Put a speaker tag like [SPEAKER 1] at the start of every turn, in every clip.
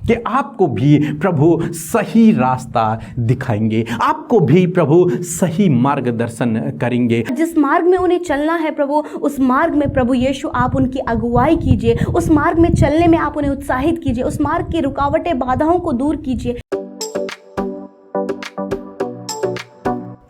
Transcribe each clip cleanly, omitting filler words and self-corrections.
[SPEAKER 1] कि आपको भी प्रभु सही रास्ता दिखाएंगे, आपको भी प्रभु सही मार्गदर्शन करेंगे।
[SPEAKER 2] जिस मार्ग में उन्हें चलना है प्रभु, उस मार्ग में प्रभु यीशु आप उनकी अगुवाई कीजिए, उस मार्ग में चलने में आप उन्हें उत्साहित कीजिए, उस मार्ग की रुकावटें बाधाओं को दूर कीजिए।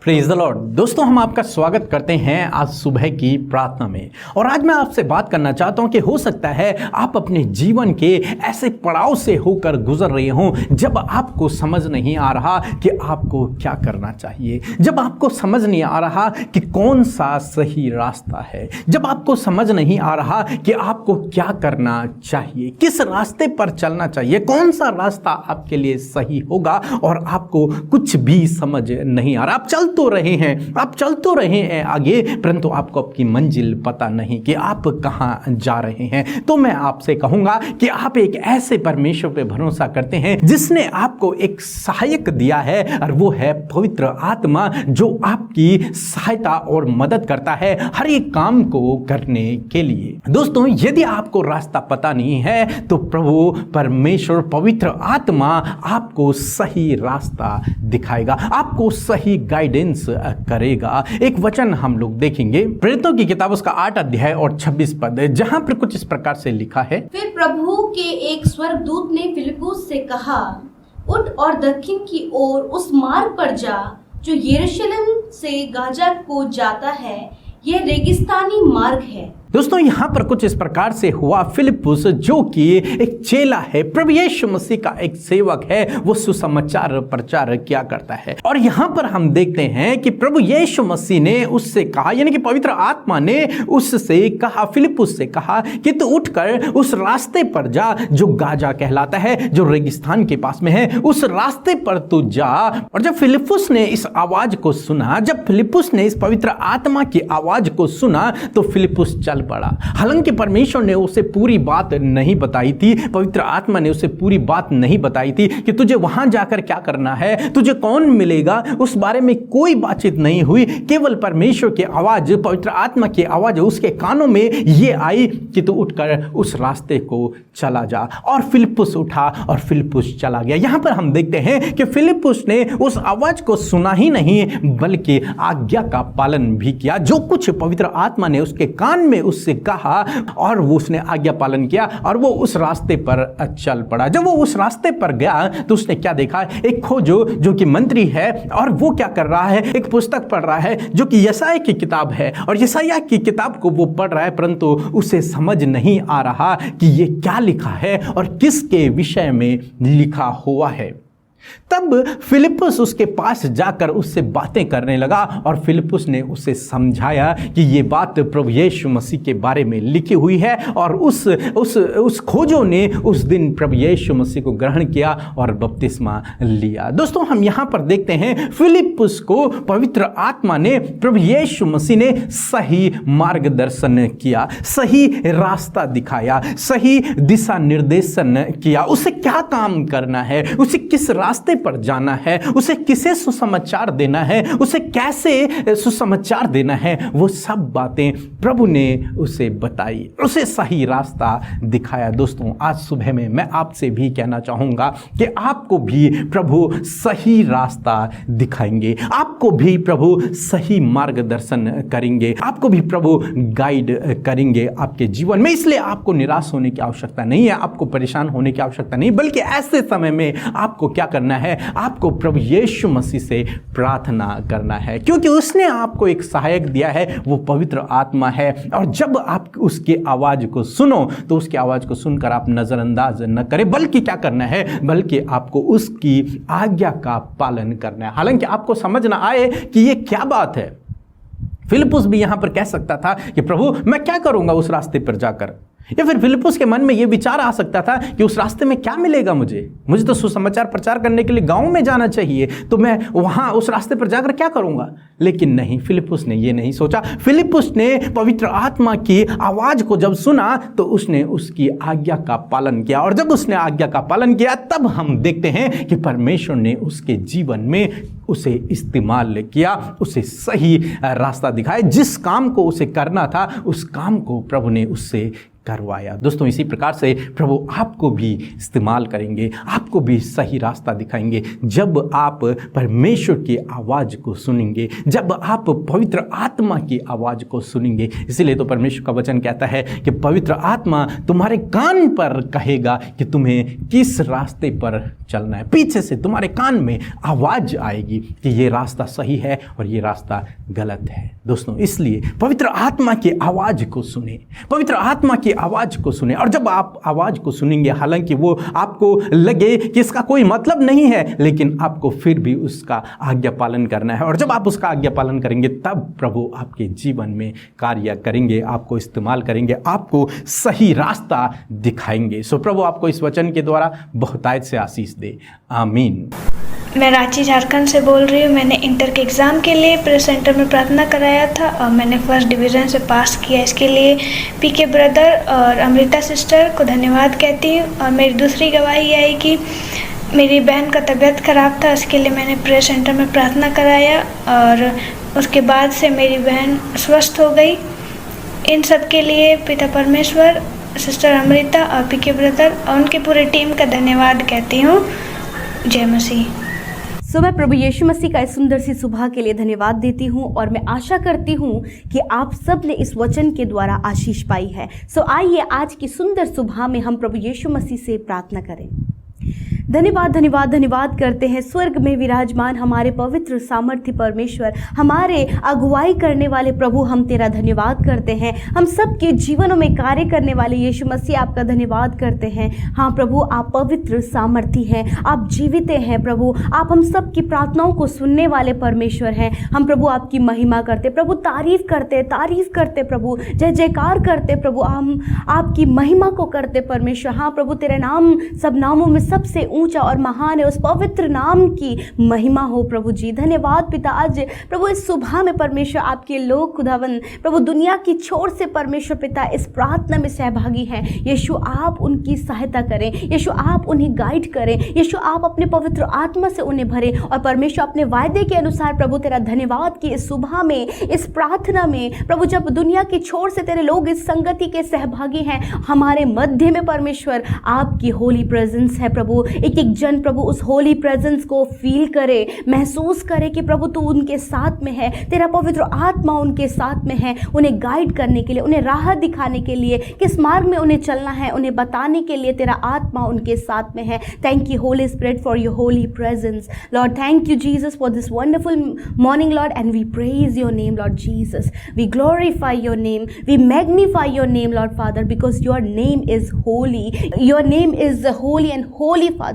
[SPEAKER 1] Praise the Lord. दोस्तों, हम आपका स्वागत करते हैं आज सुबह की प्रार्थना में। और आज मैं आपसे बात करना चाहता हूं कि हो सकता है आप अपने जीवन के ऐसे पड़ाव से होकर गुजर रहे हों जब आपको समझ नहीं आ रहा कि आपको क्या करना चाहिए, जब आपको समझ नहीं आ रहा कि कौन सा सही रास्ता है, जब आपको समझ नहीं आ रहा कि आपको क्या करना चाहिए, किस रास्ते पर चलना चाहिए, कौन सा रास्ता आपके लिए सही होगा और आपको कुछ भी समझ नहीं आ रहा। आप चल तो रहे हैं आगे, परंतु आपको आपकी मंजिल पता नहीं कि आप कहां जा रहे हैं। तो मैं आपसे कहूंगा कि आप एक ऐसे परमेश्वर पे भरोसा करते हैं जिसने आपको एक सहायक दिया है, और वो है पवित्र आत्मा, जो आपकी सहायता और मदद करता है हर एक काम को करने के लिए। दोस्तों, यदि आपको रास्ता पता नहीं है तो प्रभु परमेश्वर पवित्र आत्मा आपको सही रास्ता दिखाएगा, आपको सही गाइडेंस करेगा। एक वचन हम लोग देखेंगे प्रेरितों की किताब उसका 8 अध्याय और 26 पद, जहां पर कुछ इस प्रकार से लिखा है।
[SPEAKER 3] फिर प्रभु के एक स्वर्गदूत ने फिलिप्पुस से कहा, उठ और दक्षिण की ओर उस मार्ग पर जा जो यरूशलेम से गाजा को जाता है, यह रेगिस्तानी मार्ग है।
[SPEAKER 1] दोस्तों, यहां पर कुछ इस प्रकार से हुआ। फिलिप्पुस, जो कि एक चेला है, प्रभु यीशु मसीह का एक सेवक है, वो सुसमाचार प्रचार किया करता है। और यहां पर हम देखते हैं कि प्रभु यीशु मसीह ने उससे कहा, यानी कि पवित्र आत्मा ने उससे कहा, फिलिप्पुस से कहा कि तू उठकर उस रास्ते पर जा जो गाजा कहलाता है, जो रेगिस्तान के पास में है, उस रास्ते पर तू जा। और जब फिलिप्पुस ने इस आवाज को सुना, जब फिलिप्पुस ने इस पवित्र आत्मा की आवाज को सुना, तो फिलिप्पुस चल पड़ा। हालांकि परमेश्वर ने उसे पूरी बात नहीं बताई थी, पवित्र आत्मा ने उसे पूरी बात नहीं बताई थी कि तुझे वहां जाकर क्या करना है, तुझे कौन मिलेगा, उस बारे में कोई बातचीत नहीं हुई। केवल परमेश्वर की आवाज, पवित्र आत्मा की आवाज उसके कानों में ये आई कि तू उठकर उस रास्ते को चला जा। और फिलिप्पुस उठा और फिलिप्पुस चला गया। यहां पर हम देखते हैं कि फिलिप्पुस ने उस आवाज को सुना ही नहीं, बल्कि आज्ञा का पालन भी किया। जो कुछ पवित्र आत्मा ने उसके कान में उससे कहा, और वो उसने आज्ञा पालन किया और वो उस रास्ते पर चल पड़ा। जब वो उस रास्ते पर गया तो उसने क्या देखा, एक खोजो जो कि मंत्री है, और वो क्या कर रहा है, एक पुस्तक पढ़ रहा है जो कि यशायाह की किताब है। और यशायाह की किताब को वो पढ़ रहा है, परंतु उसे समझ नहीं आ रहा कि ये क्या लिखा है और किसके विषय में लिखा हुआ है। तब फिलिप्पुस उसके पास जाकर उससे बातें करने लगा, और फिलिप्पुस ने उसे समझाया कि ये बात प्रभु यीशु मसीह के बारे में लिखी हुई है। और उस खोजों ने उस दिन प्रभु यीशु मसीह को ग्रहण किया और बपतिस्मा लिया। दोस्तों, हम यहाँ पर देखते हैं फिलिप्पुस को पवित्र आत्मा ने, प्रभु यीशु मसीह ने सही मार्गदर्शन किया, सही रास्ता दिखाया, सही दिशा निर्देशन किया। उसे क्या काम करना है, उसे किस रास्ते पर जाना है, उसे किसे सुसमाचार देना है, उसे कैसे सुसमाचार देना है, वो सब बातें प्रभु ने उसे बताई, उसे सही रास्ता दिखाया। दोस्तों, आज सुबह में मैं आपसे भी कहना चाहूंगा कि आपको भी प्रभु सही रास्ता दिखाएंगे, आपको भी प्रभु सही मार्गदर्शन करेंगे, आपको भी प्रभु गाइड करेंगे आपके जीवन में। इसलिए आपको निराश होने की आवश्यकता नहीं है, आपको परेशान होने की आवश्यकता नहीं, बल्कि ऐसे समय में आपको क्या करना है, आपको प्रभु यीशु मसीह से प्रार्थना करना है, क्योंकि उसने आपको एक सहायक दिया है, वो पवित्र आत्मा है। और जब आप उसकी आवाज को सुनो तो उसकी आवाज को सुनकर आप नजरअंदाज न करें, बल्कि क्या करना है, बल्कि आपको उसकी आज्ञा का पालन करना है। हालांकि आपको समझ ना आए कि ये क्या बात है। फिलिप्पुस भी यहां पर कह सकता था कि प्रभु मैं क्या करूंगा उस रास्ते पर जाकर, या फिर फिलिप्पुस के मन में यह विचार आ सकता था कि उस रास्ते में क्या मिलेगा, मुझे तो सुसमाचार प्रचार करने के लिए गांव में जाना चाहिए, तो मैं वहां उस रास्ते पर जाकर क्या करूंगा। लेकिन नहीं, फिलिप्पुस ने यह नहीं सोचा। फिलिप्पुस ने पवित्र आत्मा की आवाज को जब सुना तो उसने उसकी आज्ञा का पालन किया, और जब उसने आज्ञा का पालन किया तब हम देखते हैं कि परमेश्वर ने उसके जीवन में उसे इस्तेमाल किया, उसे सही रास्ता दिखाया। जिस काम को उसे करना था उस काम को प्रभु ने उससे करवाया। दोस्तों, इसी प्रकार से प्रभु आपको भी इस्तेमाल करेंगे, आपको भी सही रास्ता दिखाएंगे जब आप परमेश्वर की आवाज़ को सुनेंगे, जब आप पवित्र आत्मा की आवाज़ को सुनेंगे। इसीलिए तो परमेश्वर का वचन कहता है कि पवित्र आत्मा तुम्हारे कान पर कहेगा कि तुम्हें किस रास्ते पर चलना है। पीछे से तुम्हारे कान में आवाज़ आएगी कि ये रास्ता सही है और ये रास्ता गलत है। दोस्तों, इसलिए पवित्र आत्मा की आवाज़ को सुने, पवित्र आत्मा की आवाज़ को सुने। और जब आप आवाज़ को सुनेंगे, हालांकि वो आपको लगे कि इसका कोई मतलब नहीं है, लेकिन आपको फिर भी उसका आज्ञा पालन करना है। और जब आप उसका आज्ञा पालन करेंगे, तब प्रभु आपके जीवन में कार्य करेंगे, आपको इस्तेमाल करेंगे, आपको सही रास्ता दिखाएंगे। सो प्रभु आपको इस वचन के द्वारा बहुतायत से आशीष दे। आमीन।
[SPEAKER 4] मैं रांची झारखंड से बोल रही हूँ। मैंने इंटर के एग्ज़ाम के लिए प्रेयर सेंटर में प्रार्थना कराया था और मैंने फर्स्ट डिवीज़न से पास किया। इसके लिए पीके ब्रदर और अमृता सिस्टर को धन्यवाद कहती हूँ। और मेरी दूसरी गवाही आई कि मेरी बहन का तबीयत ख़राब था, इसके लिए मैंने प्रेयर सेंटर में प्रार्थना कराया और उसके बाद से मेरी बहन स्वस्थ हो गई। इन सब के लिए पिता परमेश्वर, सिस्टर अमृता और पीके ब्रदर और उनकी पूरी टीम का धन्यवाद कहती हूँ। जय मसीह।
[SPEAKER 2] मैं प्रभु यीशु मसीह का इस सुंदर सी सुबह के लिए धन्यवाद देती हूँ और मैं आशा करती हूँ कि आप सब ने इस वचन के द्वारा आशीष पाई है। आइए आज की सुंदर सुबह में हम प्रभु यीशु मसीह से प्रार्थना करें। धन्यवाद धन्यवाद धन्यवाद करते हैं स्वर्ग में विराजमान हमारे पवित्र सामर्थ्य परमेश्वर, हमारे अगुवाई करने वाले प्रभु, हम तेरा धन्यवाद करते हैं। हम सब के जीवनों में कार्य करने वाले यीशु मसीह, आपका धन्यवाद करते हैं। हाँ प्रभु, आप पवित्र सामर्थ्य हैं, आप जीवित हैं प्रभु, आप हम सब की प्रार्थनाओं को सुनने वाले परमेश्वर हैं। हम प्रभु आपकी महिमा करते प्रभु, तारीफ करते प्रभु, जय जयकार करते प्रभु, हम आपकी महिमा को करते परमेश्वर। हाँ प्रभु, तेरा नाम सब नामों में सबसे ऊंचा और महान है, उस पवित्र नाम की महिमा हो प्रभु जी। धन्यवाद पिता, आज प्रभु इस सुबह में परमेश्वर आपके लोग खुदावन प्रभु दुनिया की छोर से परमेश्वर पिता इस प्रार्थना में सहभागी हैं। यीशु आप उनकी सहायता करें, यीशु आप उन्हें गाइड करें, यीशु आप अपने पवित्र आत्मा से उन्हें भरें। और परमेश्वर अपने वायदे के अनुसार प्रभु तेरा धन्यवाद कि इस सुबह में, इस प्रार्थना में प्रभु, जब दुनिया की छोर से तेरे लोग इस संगति के सहभागी हैं, हमारे मध्य में परमेश्वर आपकी होली प्रेजेंस है प्रभु। एक जन प्रभु उस होली प्रेजेंस को फील करे, महसूस करे कि प्रभु तू उनके साथ में है, तेरा पवित्र आत्मा उनके साथ में है, उन्हें गाइड करने के लिए, उन्हें राह दिखाने के लिए, किस मार्ग में उन्हें चलना है उन्हें बताने के लिए तेरा आत्मा उनके साथ में है। Thank you Holy Spirit for your holy presence Lord. Thank you Jesus for this wonderful morning Lord, and we praise your name Lord Jesus, we glorify your name, we magnify your name Lord Father, because your name is holy, your name is holy and holy Father.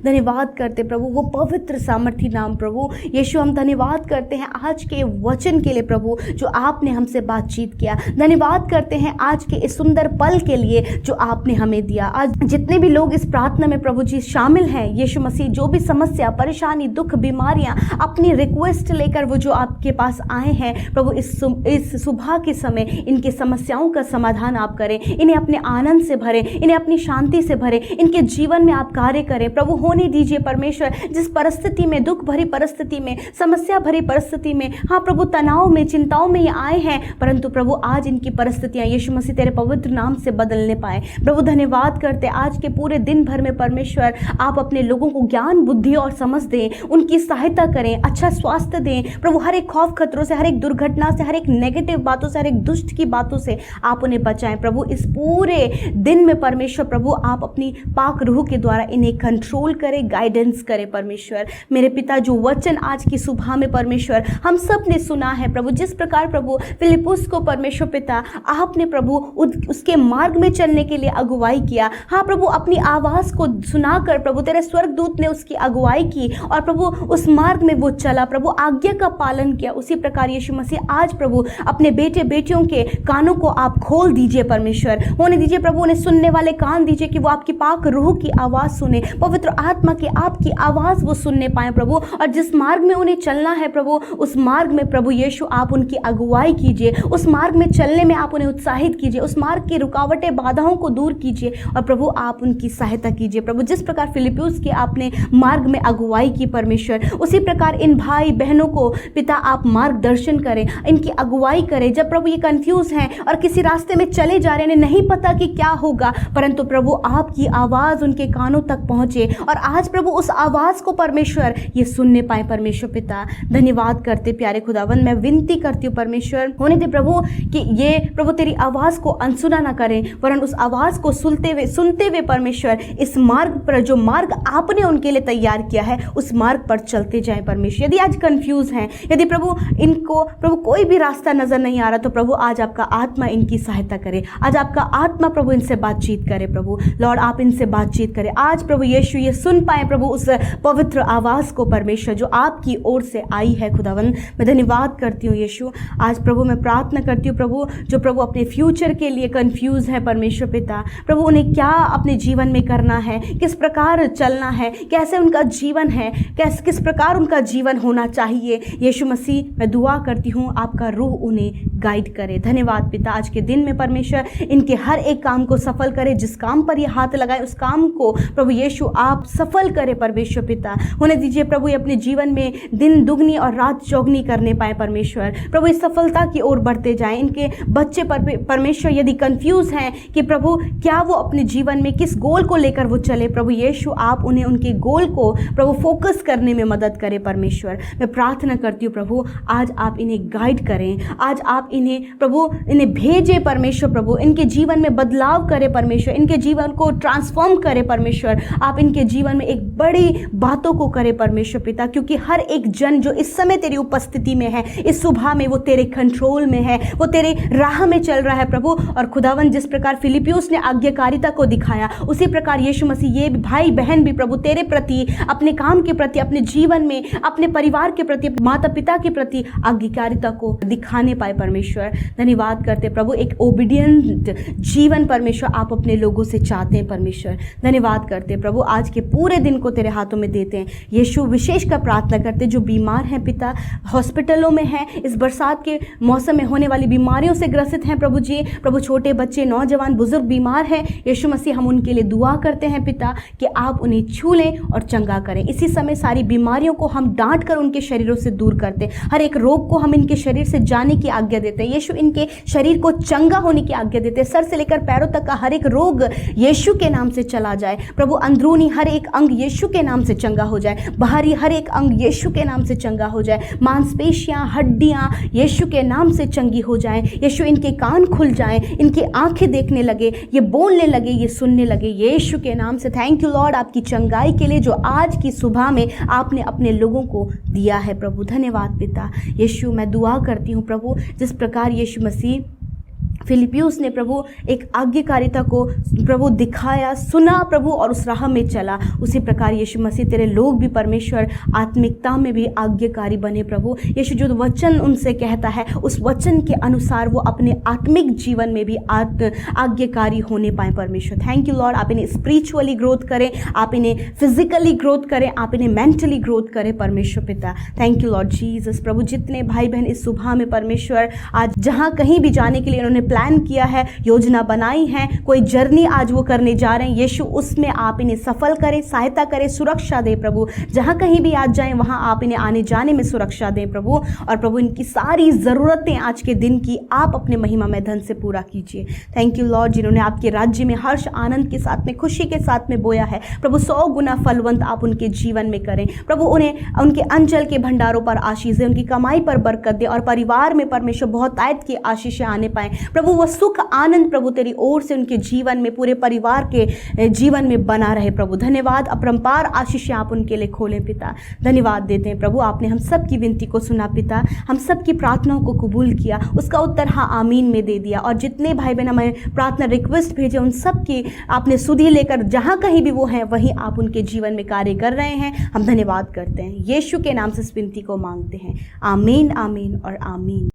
[SPEAKER 2] धन्यवाद करते प्रभु वो पवित्र सामर्थी नाम प्रभु यीशु, हम धन्यवाद करते हैं आज के वचन के लिए प्रभु जो आपने हमसे बातचीत किया। धन्यवाद करते हैं आज के इस सुंदर पल के लिए जो आपने हमें दिया। आज जितने भी लोग इस प्रार्थना में प्रभु जी शामिल हैं, यीशु मसीह, जो भी समस्या, परेशानी, दुख, बीमारियां, अपनी रिक्वेस्ट लेकर वो जो आपके पास आए हैं प्रभु, इस सुबह के समय इनकी समस्याओं का समाधान आप करें, इन्हें अपने आनंद से भरें, इन्हें अपनी शांति से भरें, इनके जीवन में आप कार्य करें प्रभु। होने दीजिए परमेश्वर, जिस परिस्थिति में, दुख भरी परिस्थिति में, समस्या भरी परिस्थिति में, हाँ प्रभु तनाव में, चिंताओं में ये आए हैं, परंतु प्रभु आज इनकी परिस्थितियां यीशु मसीह तेरे पवित्र नाम से बदलने पाए प्रभु। धन्यवाद करते आज के पूरे दिन भर में परमेश्वर आप अपने लोगों को ज्ञान, बुद्धि और समझ दें, उनकी सहायता करें, अच्छा स्वास्थ्य दें प्रभु, हर एक खौफ खतरों से, हर एक दुर्घटना से, हर एक नेगेटिव बातों से, हर एक दुष्ट की बातों से आप उन्हें बचाएं प्रभु। इस पूरे दिन में परमेश्वर प्रभु आप अपनी पाक रूह के द्वारा इन्हें कंट्रोल करे, गाइडेंस करे परमेश्वर। मेरे पिता, जो वचन आज की सुबह में परमेश्वर हम सब ने सुना है प्रभु, जिस प्रकार प्रभु फिलिपुस को परमेश्वर पिता आपने प्रभु उसके मार्ग में चलने के लिए अगुवाई किया, हाँ प्रभु अपनी आवाज़ को सुनाकर प्रभु तेरे स्वर्गदूत ने उसकी अगुवाई की और प्रभु उस मार्ग में वो चला प्रभु, आज्ञा का पालन किया। उसी प्रकार यीशु मसीह आज प्रभु अपने बेटे बेटियों के कानों को आप खोल दीजिए परमेश्वर, होने दीजिए प्रभु, उन्हें सुनने वाले कान दीजिए कि वो आपकी पाक रूह की आवाज़ सुने, पवित्र आत्मा की आपकी आवाज़ वो सुनने पाए प्रभु, और जिस मार्ग में उन्हें चलना है प्रभु, उस मार्ग में प्रभु यीशु आप उनकी अगुवाई कीजिए, उस मार्ग में चलने में आप उन्हें उत्साहित कीजिए, उस मार्ग की रुकावटें बाधाओं को दूर कीजिए और प्रभु आप उनकी सहायता कीजिए प्रभु। जिस प्रकार फिलिप्पियुस के आपने मार्ग में अगुवाई की परमेश्वर, उसी प्रकार इन भाई बहनों को पिता आप मार्गदर्शन करें, इनकी अगुवाई करें। जब प्रभु ये कंफ्यूज हैं और किसी रास्ते में चले जा रहे हैं, नहीं पता कि क्या होगा, परंतु प्रभु आपकी आवाज़ उनके कानों तक पहुंचे और आज प्रभु उस आवाज़ को परमेश्वर ये सुनने पाए परमेश्वर पिता। धन्यवाद करते प्यारे खुदावन, मैं विनती करती हूँ परमेश्वर, होने दे प्रभु कि ये प्रभु तेरी आवाज़ को अनसुना ना करें, वरन उस आवाज़ को सुनते हुए परमेश्वर इस मार्ग पर, जो मार्ग आपने उनके लिए तैयार किया है, उस मार्ग पर चलते जाएं परमेश्वर। यदि आज कंफ्यूज हैं, यदि प्रभु इनको प्रभु कोई भी रास्ता नजर नहीं आ रहा, तो प्रभु आज आपका आत्मा इनकी सहायता करे, आज आपका आत्मा प्रभु इनसे बातचीत करे प्रभु। लॉर्ड आप इनसे बातचीत करें आज प्रभु यीशु, ये सुन पाए प्रभु उस पवित्र आवाज़ को परमेश्वर जो आपकी ओर से आई है खुदावन। मैं धन्यवाद करती हूँ यीशु। आज प्रभु मैं प्रार्थना करती हूँ प्रभु, जो प्रभु अपने फ्यूचर के लिए कंफ्यूज है परमेश्वर पिता, प्रभु उन्हें क्या अपने जीवन में करना है, किस प्रकार चलना है, कैसे उनका जीवन है, किस प्रकार उनका जीवन होना चाहिए, यीशु मसीह मैं दुआ करती हूँ आपका रूह उन्हें गाइड करे। धन्यवाद पिता, आज के दिन में परमेश्वर इनके हर एक काम को सफल करे, जिस काम पर ये हाथ लगाए उस काम को प्रभु यीशु आप सफल करे परमेश्वर पिता। होने दीजिए प्रभु ये अपने जीवन में दिन दुगनी और रात चौगनी करने पाए परमेश्वर, प्रभु इस सफलता की ओर बढ़ते जाएं। इनके बच्चे परमेश्वर यदि कंफ्यूज हैं कि प्रभु क्या वो अपने जीवन में किस गोल को लेकर वो चले, प्रभु यीशु आप उन्हें उनके गोल को प्रभु फोकस करने में मदद करें परमेश्वर। मैं प्रार्थना करती हूँ प्रभु आज आप इन्हें गाइड करें, आज आप इन्हें प्रभु इन्हें भेजें परमेश्वर, प्रभु इनके जीवन में बदलाव करें परमेश्वर, इनके जीवन को ट्रांसफॉर्म करें परमेश्वर, आप इनके जीवन में एक बड़ी बातों को करें परमेश्वर पिता, क्योंकि हर एक जन जो इस समय तेरी उपस्थिति में है, इस सुबह में वो तेरे कंट्रोल में है, वो तेरे राह में चल रहा है प्रभु। और खुदावन जिस प्रकार फिलिप्पियुस ने आज्ञाकारिता को दिखाया, उसी प्रकार यीशु मसीह ये भाई बहन भी प्रभु तेरे प्रति, अपने काम के प्रति, अपने जीवन में, अपने परिवार के प्रति, माता पिता के प्रति आज्ञाकारिता को दिखाने पाए परमेश्वर। धन्यवाद करते प्रभु, एक ओबीडियंट जीवन परमेश्वर आप अपने लोगों से चाहते हैं परमेश्वर। धन्यवाद करते प्रभु, आज के पूरे दिन को तेरे हाथों में देते हैं यीशु। विशेष का प्रार्थना करते जो बीमार हैं पिता, हॉस्पिटलों में हैं, इस बरसात के मौसम में होने वाली बीमारियों से ग्रसित हैं प्रभु जी, प्रभु छोटे बच्चे, नौजवान, बुजुर्ग बीमार हैं, यीशु मसीह हम उनके लिए दुआ करते हैं पिता कि आप उन्हें छू लें और चंगा करें। इसी समय सारी बीमारियों को हम डांट कर उनके शरीरों से दूर करते हैं, हर एक रोग को हम इनके शरीर से जाने की आज्ञा देते हैं यीशु, इनके शरीर को चंगा होने की आज्ञा देते हैं, सर से लेकर पैरों तक का हर एक रोग यीशु के नाम से चला जाए प्रभु, अंदरूनी हर एक अंग यीशु के नाम से चंगा हो जाए, बाहरी हर एक अंग यीशु के नाम से चंगा हो जाए, मांसपेशियां, हड्डियां यीशु के नाम से चंगी हो जाए यीशु, इनके कान खुल जाएं, इनकी आंखें देखने लगे, ये बोलने लगे, ये सुनने लगे यीशु के नाम से। थैंक यू लॉर्ड आपकी चंगाई के लिए जो आज की सुबह में आपने अपने लोगों को दिया है प्रभु। धन्यवाद पिता यीशु, मैं दुआ करती हूँ प्रभु जिस प्रकार यीशु मसीह फिलिप्पियुस ने प्रभु एक आज्ञाकारिता को प्रभु दिखाया, सुना प्रभु और उस राह में चला, उसी प्रकार यीशु मसीह तेरे लोग भी परमेश्वर आत्मिकता में भी आज्ञाकारी बने प्रभु यीशु, जो वचन उनसे कहता है उस वचन के अनुसार वो अपने आत्मिक जीवन में भी आज्ञाकारी होने पाए परमेश्वर। थैंक यू लॉर्ड, आप इन्हें स्पिरिचुअली ग्रोथ करें, आप इन्हें फिजिकली ग्रोथ करें, आप इन्हें मेंटली ग्रोथ करें परमेश्वर पिता। Thank you lord Jesus. प्रभु जितने भाई बहन इस सुबह में परमेश्वर आज जहाँ कहीं भी जाने के लिए उन्होंने प्लान किया है, योजना बनाई है, कोई जर्नी आज वो करने जा रहे हैं यीशु, उसमें आप इन्हें सफल करें, सहायता करें, सुरक्षा दें प्रभु, जहाँ कहीं भी आज जाएं वहाँ आप इन्हें आने जाने में सुरक्षा दें प्रभु, और प्रभु इनकी सारी ज़रूरतें आज के दिन की आप अपने महिमा में धन से पूरा कीजिए। थैंक यू लॉर्ड, जिन्होंने आपके राज्य में हर्ष आनंद के साथ में, खुशी के साथ में बोया है प्रभु, 100 गुना फलवंत आप उनके जीवन में करें प्रभु, उन्हें उनके अंचल के भंडारों पर आशीष दें, उनकी कमाई पर बरकत दे और परिवार में परमेश्वर बहुत आयत की आशीषें आने पाएं प्रभु, वो सुख आनंद प्रभु तेरी ओर से उनके जीवन में, पूरे परिवार के जीवन में बना रहे प्रभु। धन्यवाद, अपरंपार आशीषें आप उनके लिए खोलें पिता। धन्यवाद देते हैं प्रभु, आपने हम सब की विनती को सुना पिता, हम सब की प्रार्थनाओं को कबूल किया, उसका उत्तर हाँ आमीन में दे दिया, और जितने भाई बहन हमें प्रार्थना रिक्वेस्ट भेजे उन सब की आपने सुधी लेकर जहाँ कहीं भी वो हैं वहीं आप उनके जीवन में कार्य कर रहे हैं। हम धन्यवाद करते हैं, यीशु के नाम से इस विनती को मांगते हैं, आमीन आमीन और आमीन।